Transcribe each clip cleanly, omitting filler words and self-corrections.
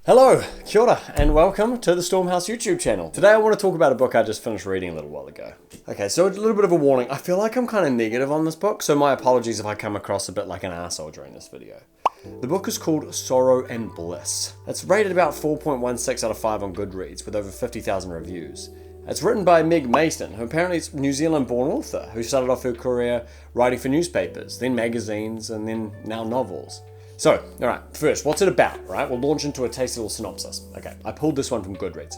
Hello, kia ora, and welcome to the Stormhouse YouTube channel. Today I want to talk about a book I just finished reading a little while ago. Okay, so a little bit of a warning. I feel like I'm kind of negative on this book, so my apologies if I come across a bit like an asshole during this video. The book is called Sorrow and Bliss. It's rated about 4.16 out of 5 on Goodreads with over 50,000 reviews. It's written by Meg Mason, who apparently is a New Zealand-born author who started off her career writing for newspapers, then magazines, and then now novels. So, alright, first, what's it about, right? We'll launch into a tasty little synopsis. Okay, I pulled this one from Goodreads.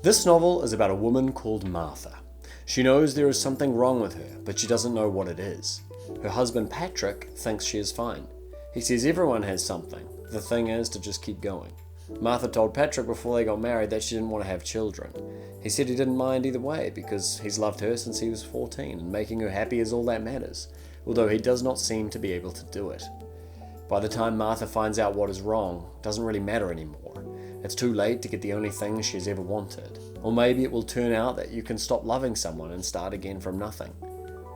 This novel is about a woman called Martha. She knows there is something wrong with her, but she doesn't know what it is. Her husband Patrick thinks she is fine. He says everyone has something. The thing is to just keep going. Martha told Patrick before they got married that she didn't want to have children. He said he didn't mind either way because he's loved her since he was 14 and making her happy is all that matters, although he does not seem to be able to do it. By the time Martha finds out what is wrong, it doesn't really matter anymore. It's too late to get the only thing she's ever wanted. Or maybe it will turn out that you can stop loving someone and start again from nothing,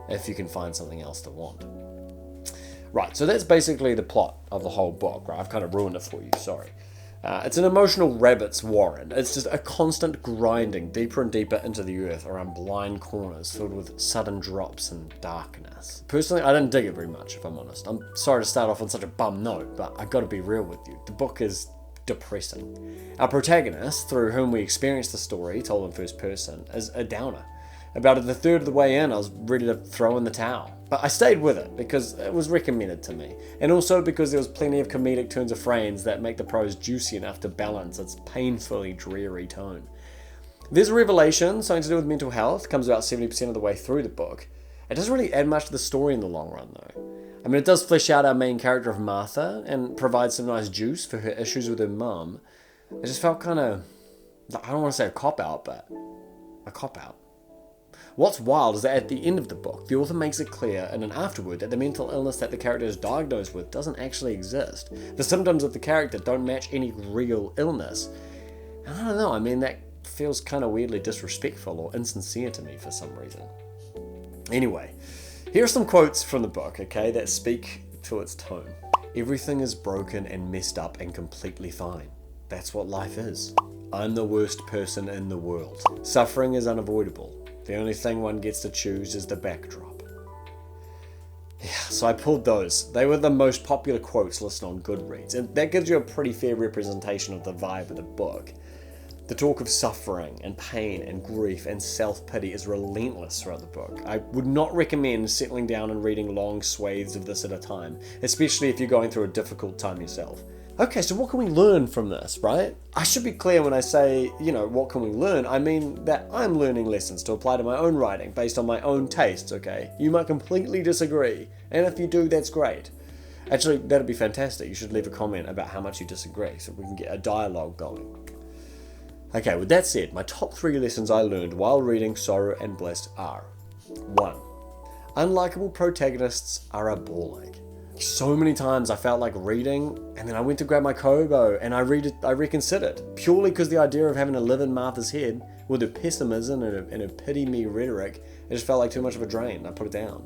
if you can find something else to want. Right, so that's basically the plot of the whole book, right? I've kind of ruined it for you, sorry. It's an emotional rabbit's warren. It's just a constant grinding deeper and deeper into the earth around blind corners filled with sudden drops and darkness. Personally, I didn't dig it very much, if I'm honest. I'm sorry to start off on such a bum note, but I gotta be real with you. The book is depressing. Our protagonist, through whom we experience the story, told in first person, is a downer. About the third of the way in, I was ready to throw in the towel. But I stayed with it because it was recommended to me. And also because there was plenty of comedic turns of phrase that make the prose juicy enough to balance its painfully dreary tone. There's a revelation, something to do with mental health, comes about 70% of the way through the book. It doesn't really add much to the story in the long run though. I mean, it does flesh out our main character of Martha and provide some nice juice for her issues with her mum. It just felt kind of, I don't want to say a cop-out, but a cop-out. What's wild is that at the end of the book, the author makes it clear in an afterword that the mental illness that the character is diagnosed with doesn't actually exist. The symptoms of the character don't match any real illness. And I don't know, I mean, that feels kind of weirdly disrespectful or insincere to me for some reason. Anyway, here are some quotes from the book, okay, that speak to its tone. Everything is broken and messed up and completely fine. That's what life is. I'm the worst person in the world. Suffering is unavoidable. The only thing one gets to choose is the backdrop. Yeah, so I pulled those. They were the most popular quotes listed on Goodreads, and that gives you a pretty fair representation of the vibe of the book. The talk of suffering and pain and grief and self-pity is relentless throughout the book. I would not recommend settling down and reading long swathes of this at a time, especially if you're going through a difficult time yourself. Okay, so what can we learn from this, right? I should be clear when I say, what can we learn? I mean that I'm learning lessons to apply to my own writing based on my own tastes, okay? You might completely disagree, and if you do, that's great. Actually, that'd be fantastic. You should leave a comment about how much you disagree so we can get a dialogue going. Okay, with that said, my top 3 lessons I learned while reading Sorrow and Bliss are: 1. Unlikable protagonists are a ball ache. So many times I felt like reading, and then I went to grab my Kobo and I reconsidered, purely because the idea of having to live in Martha's head with her pessimism and her pity-me rhetoric, it just felt like too much of a drain. I put it down.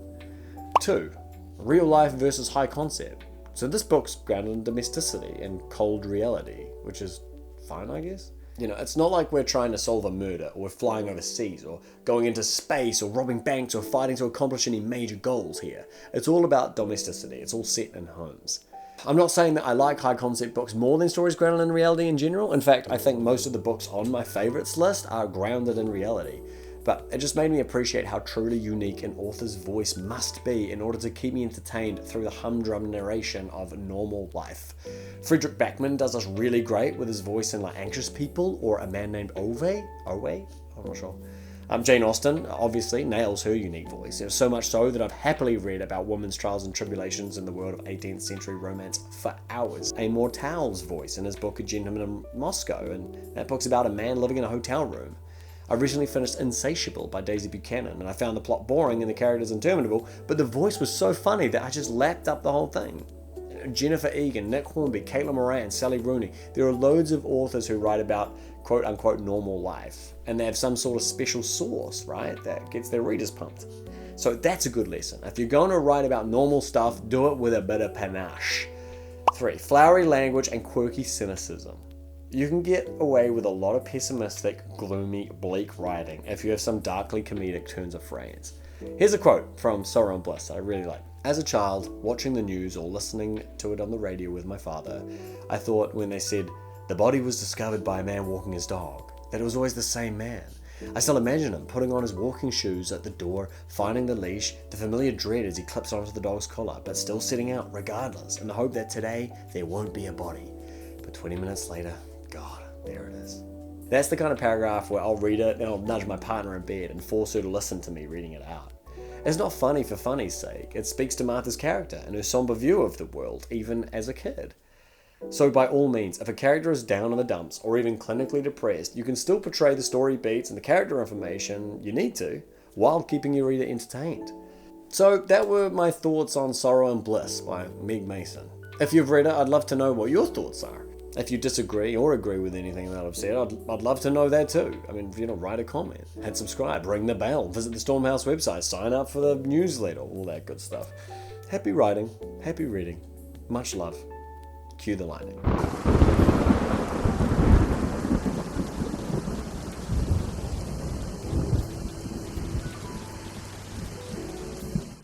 2. Real life versus high concept. So this book's grounded in domesticity and cold reality, which is fine, I guess. It's not like we're trying to solve a murder, or we're flying overseas, or going into space, or robbing banks, or fighting to accomplish any major goals here. It's all about domesticity. It's all set in homes. I'm not saying that I like high concept books more than stories grounded in reality in general. In fact, I think most of the books on my favorites list are grounded in reality. But it just made me appreciate how truly unique an author's voice must be in order to keep me entertained through the humdrum narration of normal life. Frederick Backman does this really great with his voice in like Anxious People or A Man Named Ove? I'm not sure. Jane Austen obviously nails her unique voice. So much so that I've happily read about women's trials and tribulations in the world of 18th century romance for hours. Amor Towles' voice in his book A Gentleman in Moscow, and that book's about a man living in a hotel room. I recently finished Insatiable by Daisy Buchanan, and I found the plot boring and the characters interminable, but the voice was so funny that I just lapped up the whole thing. Jennifer Egan, Nick Hornby, Caitlin Moran, Sally Rooney. There are loads of authors who write about quote-unquote normal life, and they have some sort of special sauce, right, that gets their readers pumped. So that's a good lesson. If you're going to write about normal stuff, do it with a bit of panache. 3. Flowery language and quirky cynicism. You can get away with a lot of pessimistic, gloomy, bleak writing if you have some darkly comedic turns of phrase. Here's a quote from Sorrow and Bliss that I really like. As a child, watching the news or listening to it on the radio with my father, I thought when they said, "The body was discovered by a man walking his dog," that it was always the same man. I still imagine him putting on his walking shoes at the door, finding the leash, the familiar dread as he clips onto the dog's collar, but still setting out regardless, in the hope that today there won't be a body. But 20 minutes later, God, there it is. That's the kind of paragraph where I'll read it and I'll nudge my partner in bed and force her to listen to me reading it out. It's not funny for funny's sake. It speaks to Martha's character and her somber view of the world, even as a kid. So by all means, if a character is down in the dumps or even clinically depressed, you can still portray the story beats and the character information you need to, while keeping your reader entertained. So that were my thoughts on Sorrow and Bliss by Meg Mason. If you've read it, I'd love to know what your thoughts are. If you disagree or agree with anything that I've said, I'd love to know that too. I mean, write a comment, hit subscribe, ring the bell, visit the Stormhouse website, sign up for the newsletter, all that good stuff. Happy writing, happy reading, much love. Cue the lightning.